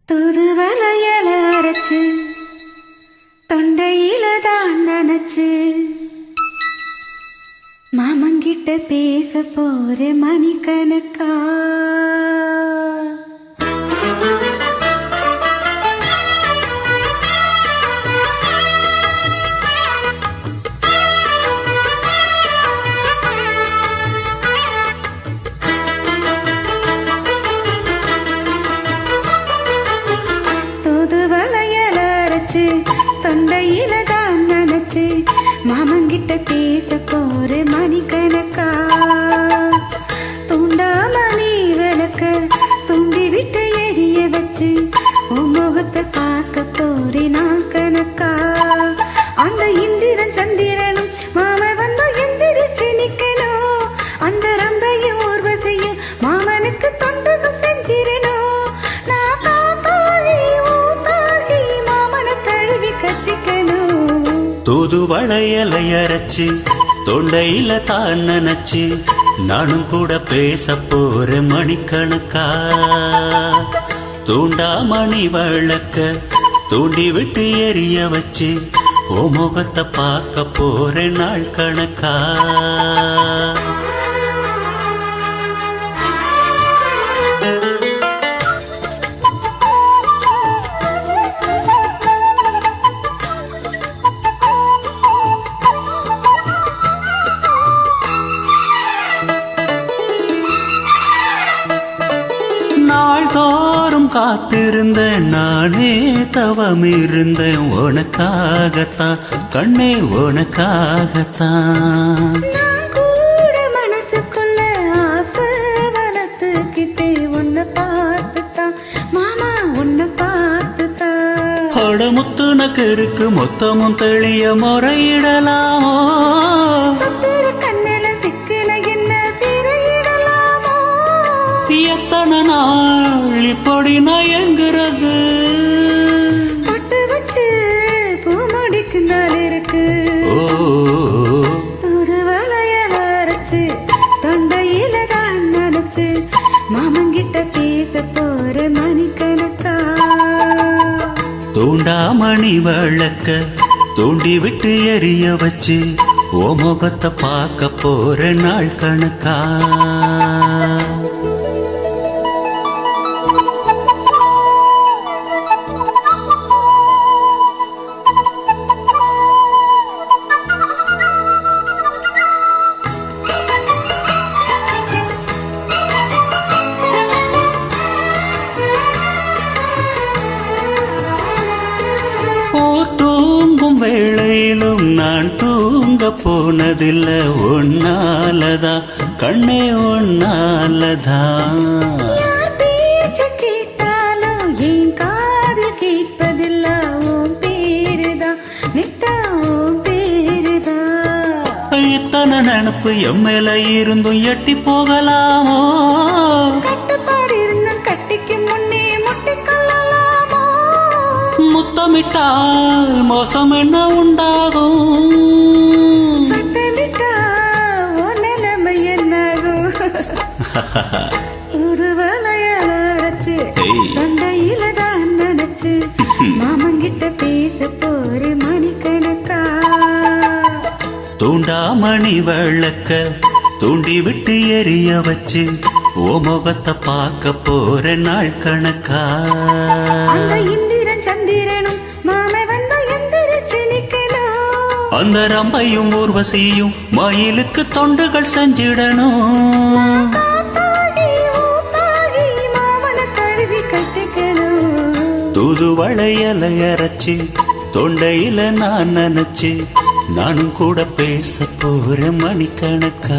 தூதுவளையல அரைச்சு தொண்டையில தான் நினைச்சு மாமங்கிட்ட பேச போற மணிக்கணக்கா. தூதுவளையல அரைச்சு தொண்டையில தான் நினைச்சு மாமங்கிட்ட பேச போற மணிக்கணக்கா. தூண்டாமணி விளக்க தூண்டி விட்டு எரிய வச்சு உன் முகத்தை பார்க்க போறே நான் கணக்கா. அந்த இந்திரன் சந்திரனும் மாம வந்து எந்திரிச்சு நிக்கணும். அந்த ரம்பையும் ஊர்வசையும் மாமனுக்கு தொண்டகம் செஞ்சிரணும். நான் காத்தாகி ஊத்தாகி மாமனை தழுவி கட்டிக்கணும். தூதுவளையலை அரைச்சு தொண்டையில தான் நினைச்சு நானும் கூட பேச போற மணிக்கணக்கா. தூண்டாமணி விளக்க தூண்டி விட்டு எரிய வச்சு ஓ முகத்தை பார்க்க போற நாள் கணக்கா. நாள்தோறும் காத்திருந்தேன் நானே தவம் இருந்தேன் உனக்காகத்தான் கண்ணே உனக்காகத்தான். நான் கூட மனசுக்குள்ள ஆசை வளர்த்துக்கிட்டே உன்னை பார்த்துத்தான் மாமா உன்னை பார்த்துத்தான். முத்துனக்கு இருக்கு மொத்தமும் தெளிய முறையிடலாமோ. கண்ணில சிக்கல என்ன திரையிடலாமோ. எத்தனை நாள் இப்படி நயங்குறது. பட்டு வச்சு பூ முடிக்கு நாள் இருக்கு. ஓ தூதுவளையல அரைச்சு தொண்டையில தான் நினைச்சு மாமங்கிட்ட பேச போற மணிக்கணக்கா. தூண்டாமணி விளக்க தூண்டி விட்டு எரிய வச்சு ஓ முகத்தை பார்க்க போற நாள் கணக்கா. தூங்கும் வேளையிலும் நான் தூங்க போனதில்லை ஒன்னாலதா கண்ணே ஒன்னாலதா. யார் பேச்ச கேட்டாலும் என் காதில் கேட்பதில்ல உன் பேருதான் நித்தா உன் பேருதான். இத்தனை நினப்பு எம்மேல இருந்தும் எட்டி போகலாமோ. கட்டுப்பாடு இருந்த கட்டிக்கு முன்னே முட்டிக்கொள்ளலாமோ. முத்தமிட்டால் மோசம் என்ன உண்டாகும். சத்தமிட்டா உன் நிலைமை என்னாகும். தூதுவளையல அரைச்சு தொண்டையில தான் நினைச்சு மாமங்கிட்ட பேச போற மணிக்கணக்கா. தூண்டாமணி விளக்க தூண்டி விட்டு எரிய வச்சு ஓ முகத்தை பார்க்க போற நாள் கணக்கா. அந்த இந்திரன் சந்திரனும் மாமை வந்து எந்திரிச்சு நிக்கணும். அந்த ரம்பையும் ஊர்வசியும் மயிலுக்கு தொண்டுகள் செஞ்சிடணும். காத்தாகி ஊத்தாகி மாமனை தழுவி கட்டிக்கணும். தூதுவளையலை அரைச்சு தொண்டையில நான் நினைச்சு நானும் கூட பேச போற மணிக்கணக்கா.